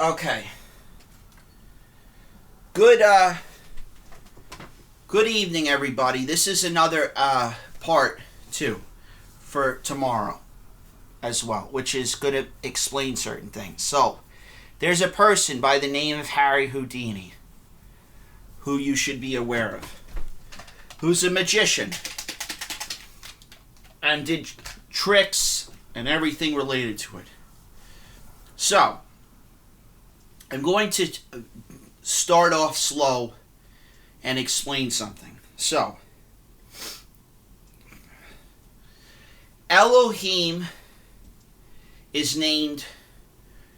Okay. Good evening, everybody. This is another part 2 for tomorrow as well, which is going to explain certain things. So, there's a person by the name of Harry Houdini who you should be aware of, who's a magician and did tricks and everything related to it. So, I'm going to start off slow and explain something. So, Elohim is named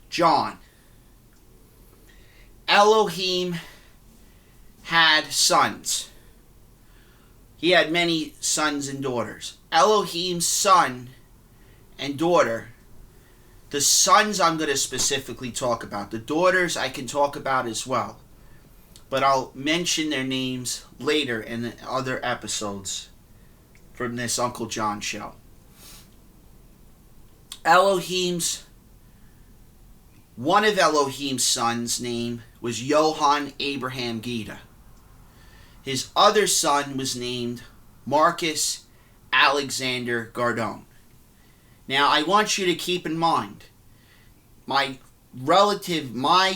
John. Elohim had sons. He had many sons and daughters. Elohim's son and daughter, the sons I'm going to specifically talk about. The daughters I can talk about as well. But I'll mention their names later in the other episodes from this Uncle John show. One of Elohim's sons' name was Johann Abraham Gita. His other son was named Marcus Alexander Gardone. Now, I want you to keep in mind, my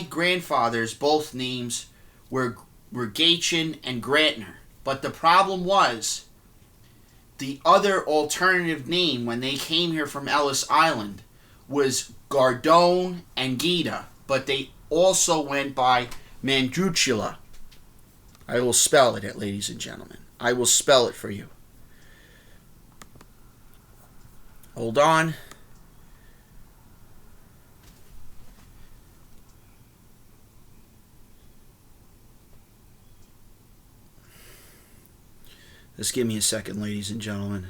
grandfather's both names were Gatchen and Grantner. But the problem was, the other alternative name when they came here from Ellis Island was Gardone and Gita. But they also went by Mandrucula. I will spell it, ladies and gentlemen. I will spell it for you. Hold on. Just give me a second, ladies and gentlemen.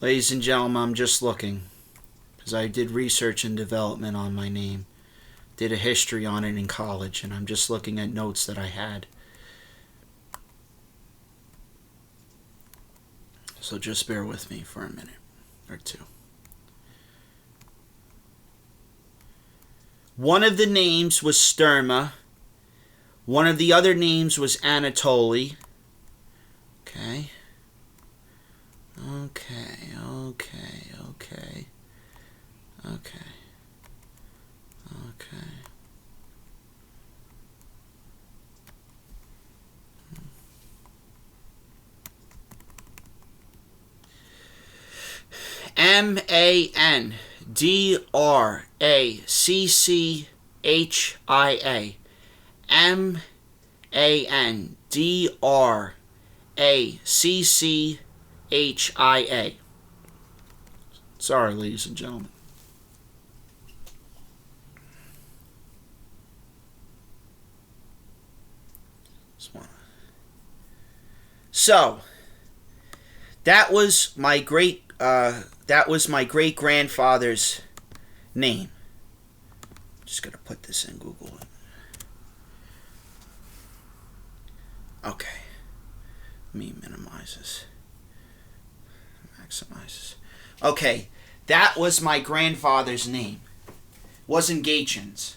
Ladies and gentlemen, I'm just looking, because I did research and development on my name, did a history on it in college, and I'm just looking at notes that I had. So just bear with me for a minute or two. One of the names was Sturma. One of the other names was Anatoly. Okay. Mandracchia. Mandracchia. Sorry, ladies and gentlemen. So, that was my great grandfather's name. Just gonna put this in Google. Okay. Let me minimize this. Maximize this. Okay, that was my grandfather's name. It wasn't Gatchen's.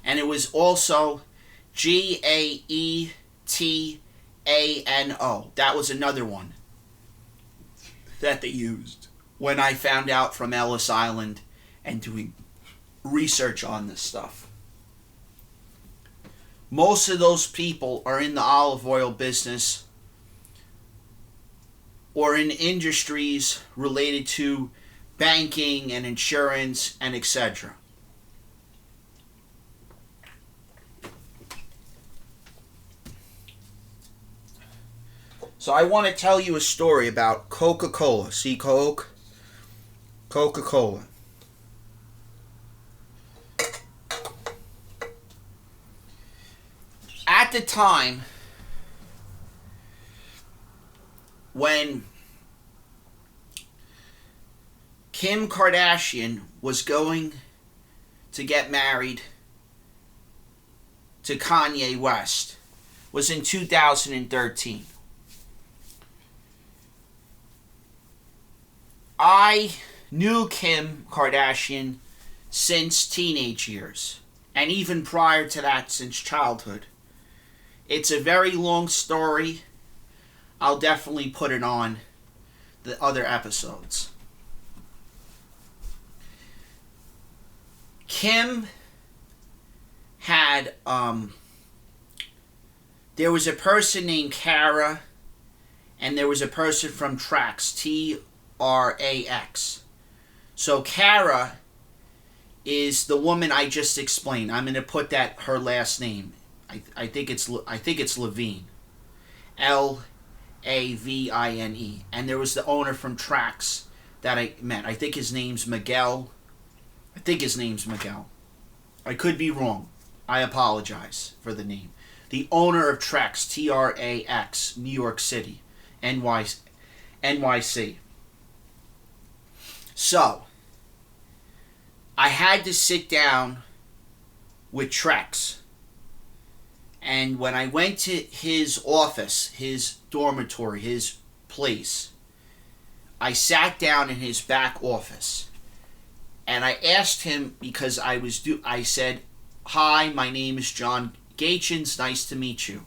And it was also Gaetano. That was another one that they used when I found out from Ellis Island and doing research on this stuff. Most of those people are in the olive oil business or in industries related to banking and insurance and etc. So I want to tell you a story about Coca-Cola. See Coke? Coca-Cola. At the time when Kim Kardashian was going to get married to Kanye West was in 2013. I knew Kim Kardashian since teenage years, and even prior to that, since childhood. It's a very long story. I'll definitely put it on the other episodes. Kim had, there was a person named Kara, and there was a person from Trax, Trax. So Kara is the woman I just explained. I'm going to put that her last name. I think it's Lavine, Lavine, and there was the owner from Trax that I met. I think his name's Miguel. I could be wrong. I apologize for the name. The owner of Trax, Trax, New York City, NYC. So, I had to sit down with Trax. And when I went to his office, his dormitory, his place, I sat down in his back office. And I asked him, because I said, "Hi, my name is John Gatchins. Nice to meet you.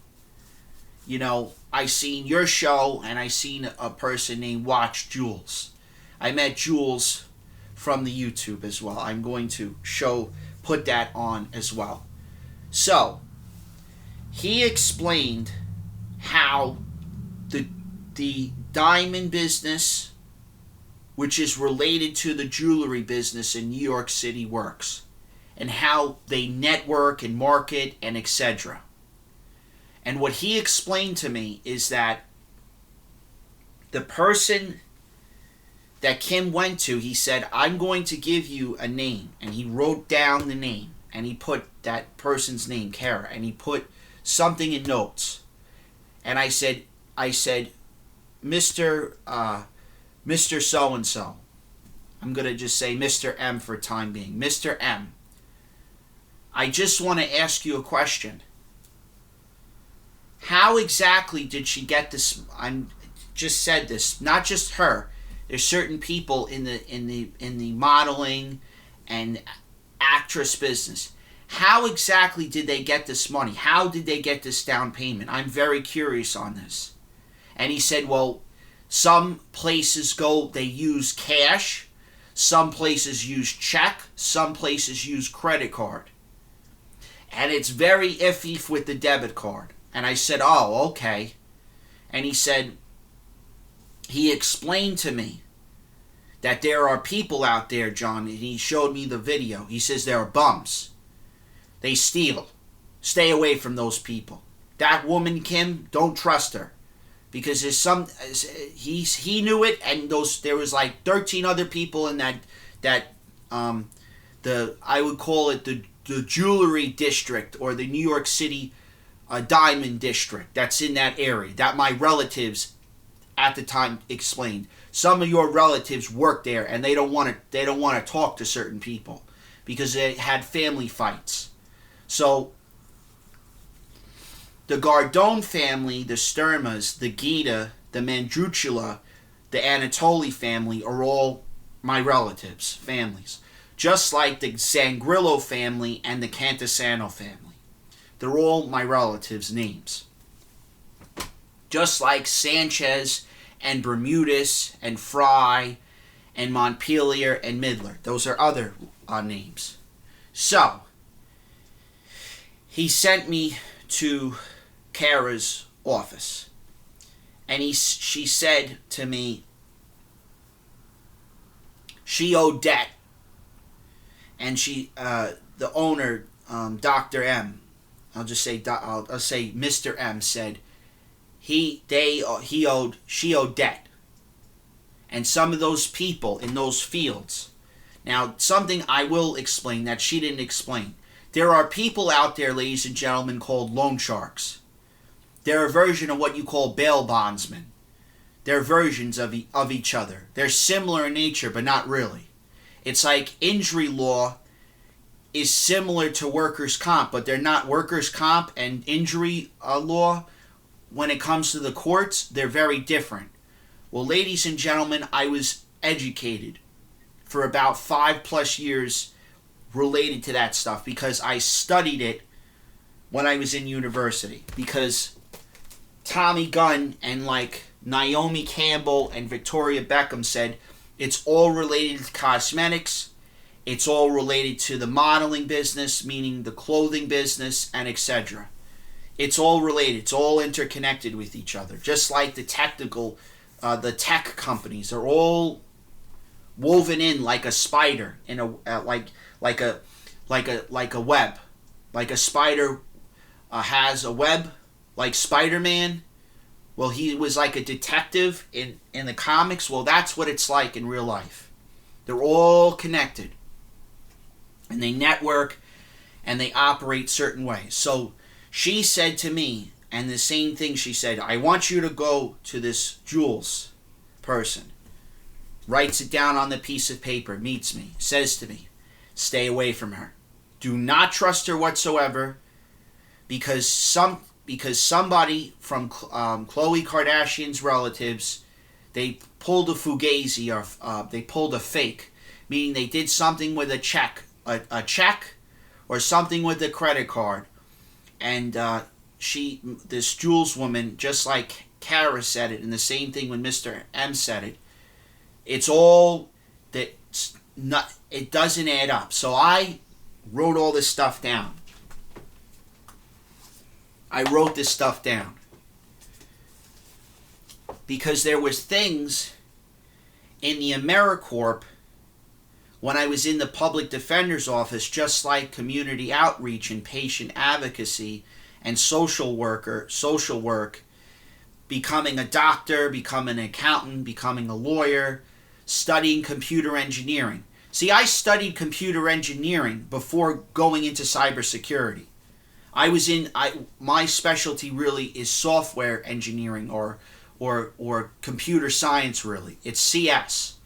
You know, I seen your show, and I seen a person named Watch Jules. I met Jules from the YouTube as well. I'm going to put that on as well." So, he explained how the diamond business, which is related to the jewelry business in New York City, works, and how they network and market and etc. And what he explained to me is that the person that Kim went to, he said, "I'm going to give you a name," and he wrote down the name, and he put that person's name, Kara, and he put something in notes. And I said, Mr. So-and-so. I'm going to just say Mr. M for time being. Mr. M, I just want to ask you a question. How exactly did she get this? I'm just said this, not just her. There's certain people in the modeling and actress business. How exactly did they get this money? How did they get this down payment? I'm very curious on this. And he said, well, some places they use cash, some places use check, some places use credit card. And it's very iffy with the debit card. And I said, oh, okay. And he said, he explained to me that there are people out there, John, and he showed me the video. He says there are bums. They steal. Stay away from those people. That woman, Kim, don't trust her. Because he knew it, and there was like 13 other people in I would call it the jewelry district, or the New York City diamond district that's in that area, that my relatives at the time explained. Some of your relatives work there, and they don't want to talk to certain people because they had family fights. So the Gardone family, the Sturmas, the Gita, the Mandrucula, the Anatoli family are all my relatives, families. Just like the Zangrillo family and the Cantasano family. They're all my relatives' names. Just like Sanchez and Bermudez and Fry and Montpelier and Midler. Those are other names. So, he sent me to Kara's office. And she said to me, she owed debt. And the owner, Dr. M, I'll say Mr. M said, she owed debt. And some of those people in those fields. Now, something I will explain that she didn't explain. There are people out there, ladies and gentlemen, called loan sharks. They're a version of what you call bail bondsmen. They're versions of each other. They're similar in nature, but not really. It's like injury law is similar to workers' comp, but they're not. Workers' comp and injury law, when it comes to the courts, they're very different. Well, ladies and gentlemen, I was educated for about 5+ years related to that stuff because I studied it when I was in university. Because Tommy Gunn and like Naomi Campbell and Victoria Beckham said it's all related to cosmetics, it's all related to the modeling business, meaning the clothing business, and etc. It's all related, it's all interconnected with each other. Just like the tech companies are all woven in like a spider in a like a web. Like a spider has a web, like Spider-Man. Well, he was like a detective in the comics. Well, that's what it's like in real life. They're all connected. And they network and they operate certain ways. So she said to me, and the same thing she said, I want you to go to this Jules person. Writes it down on the piece of paper, meets me, says to me, stay away from her. Do not trust her whatsoever because somebody from Khloe Kardashian's relatives, they pulled a fugazi, or they pulled a fake, meaning they did something with a check or something with a credit card. And this Jules woman, just like Kara said it, and the same thing when Mr. M said it, it's all that it doesn't add up. So I wrote all this stuff down. I wrote this stuff down because there was things in the AmeriCorps when I was in the public defender's office, just like community outreach and patient advocacy and social work, becoming a doctor, becoming an accountant, becoming a lawyer, studying computer engineering. See, I studied computer engineering before going into cybersecurity. My specialty really is software engineering or computer science really. It's CS.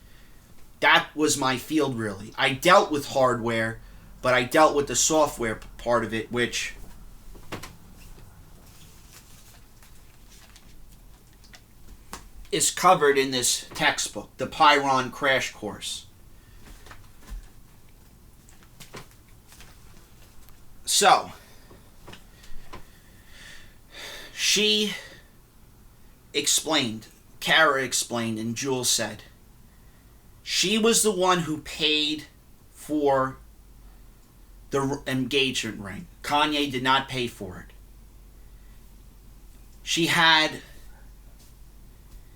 That was my field really. I dealt with hardware, but I dealt with the software part of it, which is covered in this textbook, the Pyron Crash Course. So, she explained, Kara explained, and Jules said, she was the one who paid for the engagement ring. Kanye did not pay for it. She had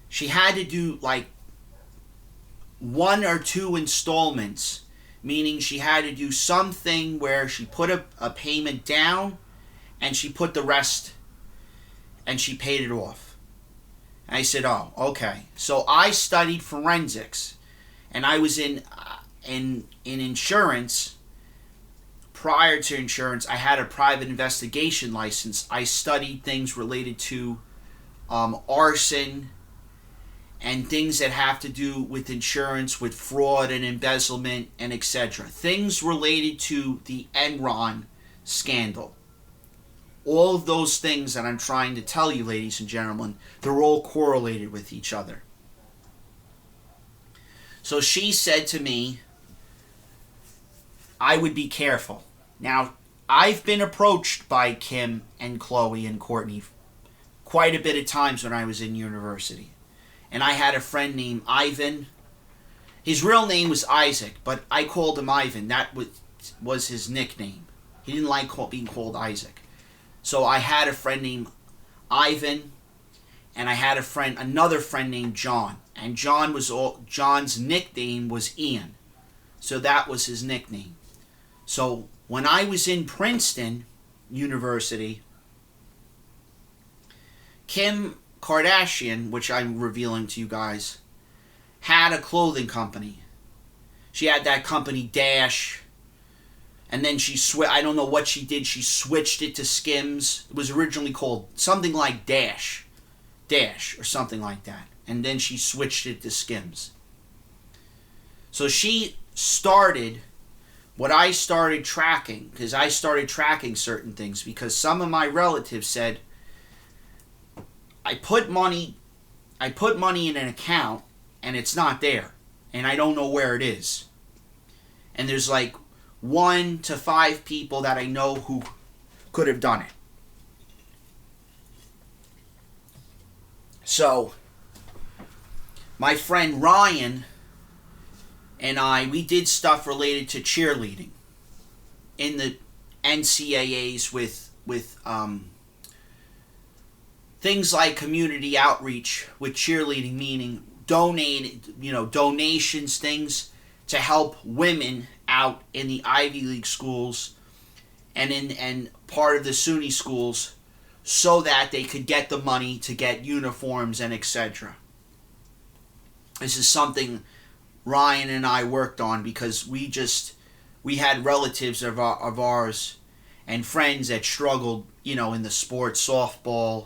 to do like 1 or 2 installments, meaning she had to do something where she put a payment down and she put the rest and she paid it off. And I said, oh, okay. So I studied forensics and I was in insurance. Prior to insurance, I had a private investigation license. I studied things related to arson and things that have to do with insurance, with fraud and embezzlement and etc. Things related to the Enron scandal. All of those things that I'm trying to tell you, ladies and gentlemen, they're all correlated with each other. So she said to me, I would be careful. Now, I've been approached by Kim and Khloe and Courtney quite a bit of times when I was in university. And I had a friend named Ivan. His real name was Isaac, but I called him Ivan. That was his nickname. He didn't like being called Isaac. So I had a friend named Ivan, and I had another friend named John, and John's nickname was Ian, so that was his nickname. So when I was in Princeton University, Kim Kardashian, which I'm revealing to you guys, had a clothing company. She had that company Dash, and then I don't know what she did, she switched it to Skims. It was originally called something like Dash or something like that, and then she switched it to Skims. So she started what I started tracking, because I started tracking certain things because some of my relatives said, I put money in an account and it's not there, and I don't know where it is. And there's like 1 to 5 people that I know who could have done it. So my friend Ryan and we did stuff related to cheerleading in the NCAAs with things like community outreach with cheerleading, meaning donations, things to help women out in the Ivy League schools and part of the SUNY schools, so that they could get the money to get uniforms and etc. This is something Ryan and I worked on because we had relatives of ours and friends that struggled, in the sports, softball,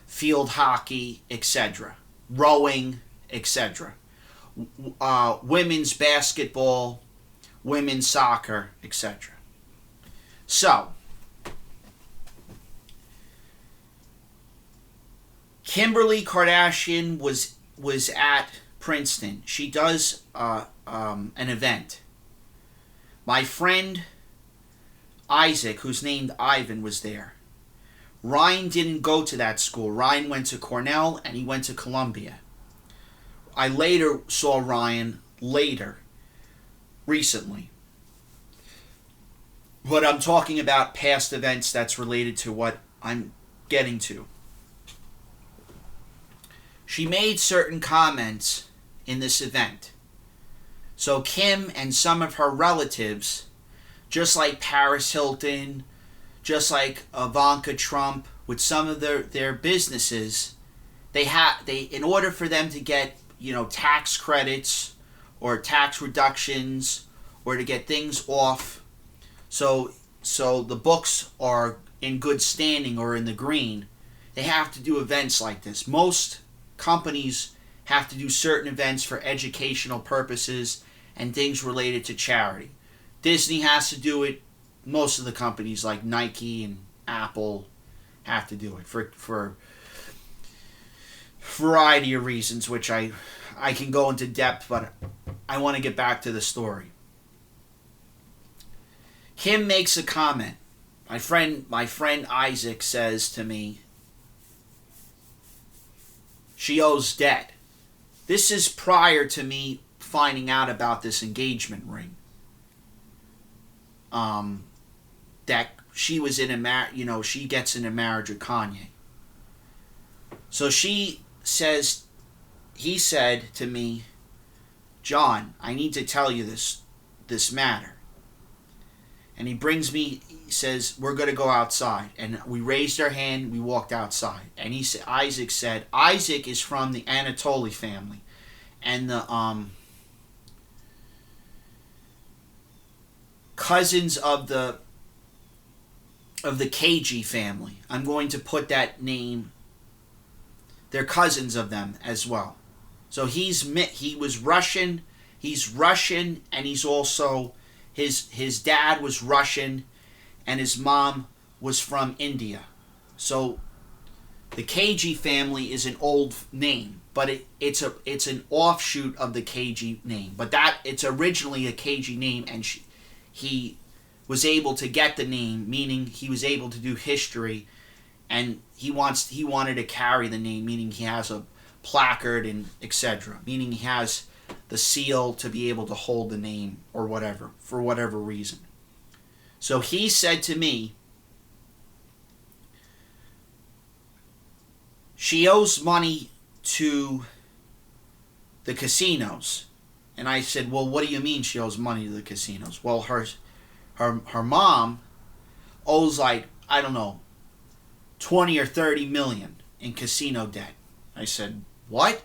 field hockey, etc., rowing, etc., women's basketball, women's soccer, etc. So, Kimberly Kardashian was at Princeton. She does an event. My friend Isaac, who's named Ivan, was there. Ryan didn't go to that school. Ryan went to Cornell and he went to Columbia. I later saw Ryan recently. But I'm talking about past events that's related to what I'm getting to. She made certain comments in this event. So Kim and some of her relatives, just like Paris Hilton, just like Ivanka Trump, with some of their businesses, they in order for them to get tax credits or tax reductions or to get things off, so the books are in good standing or in the green, they have to do events like this. Most companies have to do certain events for educational purposes and things related to charity. Disney has to do it. Most of the companies like Nike and Apple have to do it for a variety of reasons, which I can go into depth, but I want to get back to the story. Kim makes a comment. My friend Isaac says to me, she owes debt. This is prior to me finding out about this engagement ring. That she was in she gets in a marriage with Kanye. So he said to me, John, I need to tell you this matter. And he says, we're going to go outside. And we raised our hand, we walked outside. And Isaac is from the Anatoly family. And the cousins of the KG family. I'm going to put that name. They're cousins of them as well. So he was Russian. He's Russian, and he's also his dad was Russian, and his mom was from India. So the KG family is an old name, but it's an offshoot of the KG name. But it's originally a KG name, and he was able to get the name, meaning he was able to do history, and he wanted to carry the name, meaning he has a placard and etc., meaning he has the seal to be able to hold the name or whatever, for whatever reason. So he said to me, she owes money to the casinos. And I said, well, what do you mean she owes money to the casinos? Well, her mom owes, like, I don't know, 20 or 30 million in casino debt. I said, what?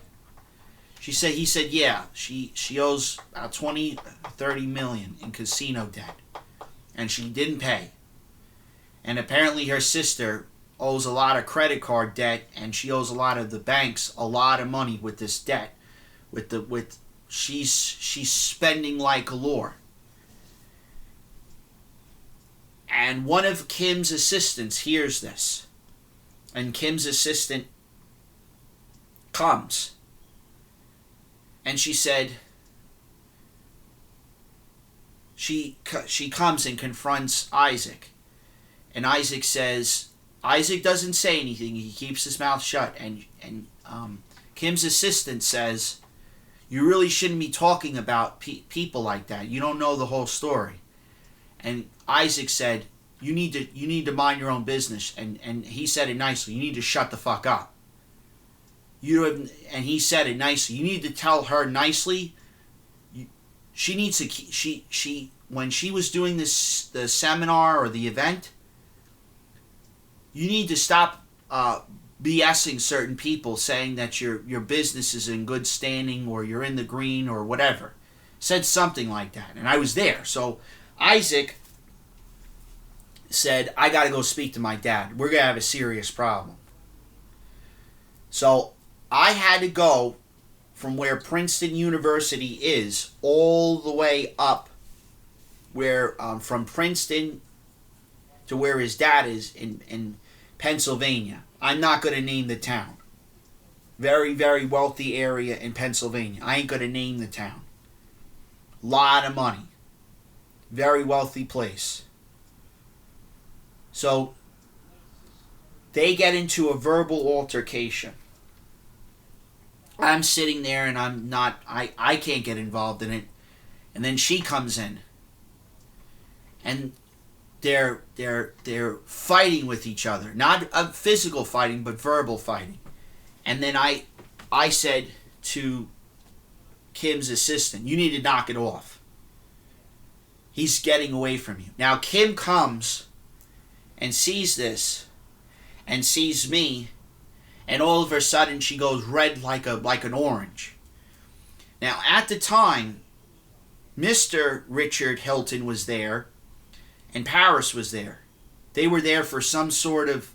He said, yeah, she owes about 20, 30 million in casino debt. And she didn't pay. And apparently her sister owes a lot of credit card debt, and she owes a lot of the banks a lot of money with this debt. She's spending like galore. And one of Kim's assistants hears this. And Kim's assistant comes. And she said, she comes and confronts Isaac. And Isaac doesn't say anything. He keeps his mouth shut. And Kim's assistant says, you really shouldn't be talking about people like that. You don't know the whole story. And Isaac said, you need to mind your own business. And he said it nicely. You need to shut the fuck up. And he said it nicely. You need to tell her nicely. She needs to. When she was doing the seminar or the event, you need to stop BSing certain people, saying that your business is in good standing or you're in the green or whatever. Said something like that, and I was there. So Isaac said, I got to go speak to my dad. We're going to have a serious problem. So I had to go from where Princeton University is all the way up where from Princeton to where his dad is in Pennsylvania. I'm not going to name the town. Very, very wealthy area in Pennsylvania. I ain't going to name the town. Lot of money. Very wealthy place. So they get into a verbal altercation. I'm sitting there and I can't get involved in it. And then she comes in. And they're fighting with each other. Not a physical fighting, but verbal fighting. And then I said to Kim's assistant, you need to knock it off. He's getting away from you. Now Kim comes and sees this and sees me, and all of a sudden she goes red like an orange. Now at the time, Mr. Richard Hilton was there and Paris was there. They were there for some sort of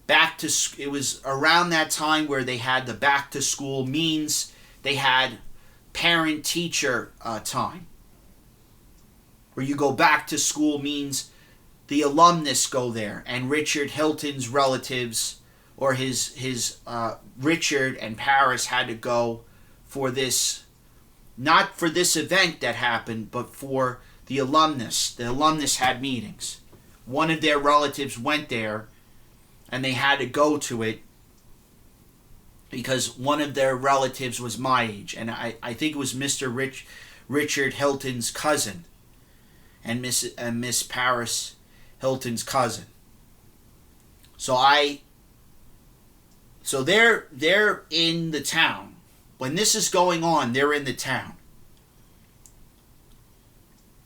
it was around that time where they had the back to school, means they had parent teacher time. Where you go back to school means the alumnus go there, and Richard Hilton's relatives or his Richard and Paris had to go for this, not for this event that happened, but for the alumnus. The alumnus had meetings. One of their relatives went there, and they had to go to it because one of their relatives was my age, and I think it was Mr. Richard Hilton's cousin, and Miss Paris Hilton's cousin. So they're in the town. When this is going on, they're in the town.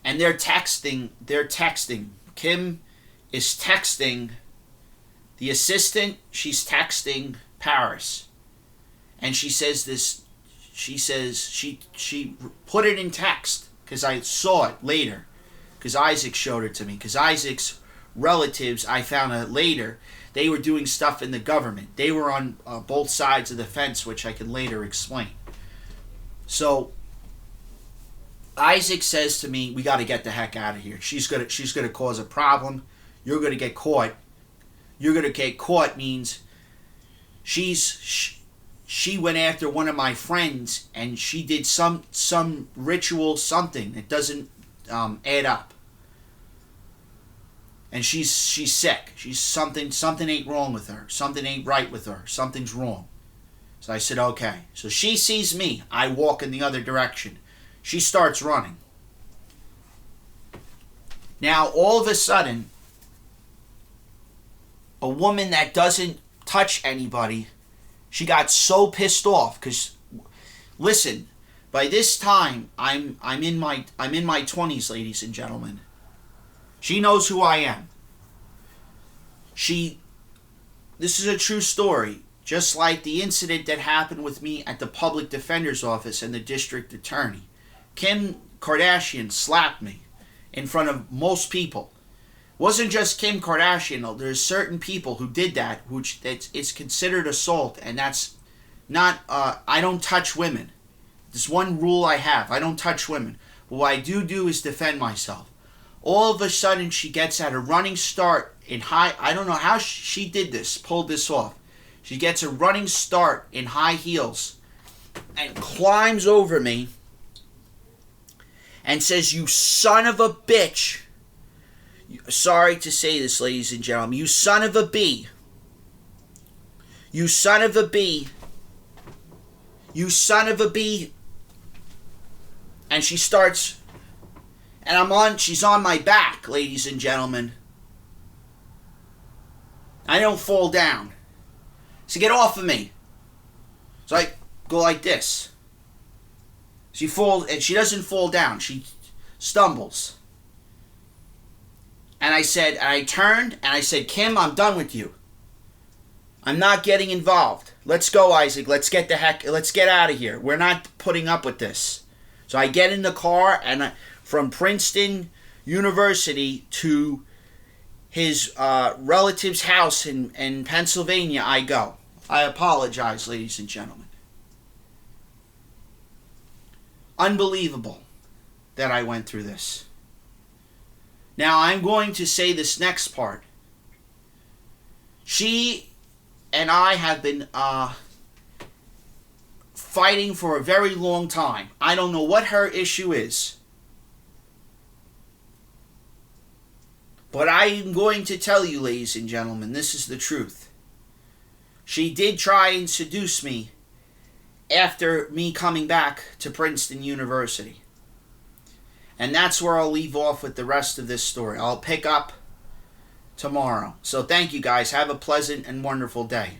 And they're texting. Kim is texting the assistant. She's texting Paris. And she says this, she put it in text because I saw it later. Because Isaac showed it to me. Because Isaac's relatives, I found out later, they were doing stuff in the government. They were on both sides of the fence, which I can later explain. So Isaac says to me, we got to get the heck out of here. She's gonna cause a problem. You're going to get caught. You're going to get caught means she went after one of my friends and she did some ritual, something that doesn't add up. And she's sick. She's something ain't wrong with her. Something ain't right with her. Something's wrong. So I said, okay. So she sees me. I walk in the other direction. She starts running. Now, all of a sudden, a woman that doesn't touch anybody, she got so pissed off because, listen, by this time I'm in my 20s, ladies and gentlemen. She knows who I am. This is a true story, just like the incident that happened with me at the public defender's office and the district attorney. Kim Kardashian slapped me in front of most people. It wasn't just Kim Kardashian, though. There's certain people who did that, which it's considered assault, and that's not, I don't touch women. There's one rule I have. I don't touch women. But what I do is defend myself. All of a sudden, she gets at a running start in high... I don't know how she did this, pulled this off. She gets a running start in high heels and climbs over me and says, "You son of a bitch." Sorry to say this, ladies and gentlemen. "You son of a bee. You son of a bee. You son of a bee." And she starts... And she's on my back, ladies and gentlemen. I don't fall down. So get off of me. So I go like this. She falls, and she doesn't fall down. She stumbles. And I turned and I said, "Kim, I'm done with you. I'm not getting involved. Let's go, Isaac. Let's get out of here. We're not putting up with this." So I get in the car, and from Princeton University to his relative's house in Pennsylvania, I go. I apologize, ladies and gentlemen. Unbelievable that I went through this. Now, I'm going to say this next part. She and I have been fighting for a very long time. I don't know what her issue is. But I am going to tell you, ladies and gentlemen, this is the truth. She did try and seduce me after me coming back to Princeton University. And that's where I'll leave off with the rest of this story. I'll pick up tomorrow. So thank you guys. Have a pleasant and wonderful day.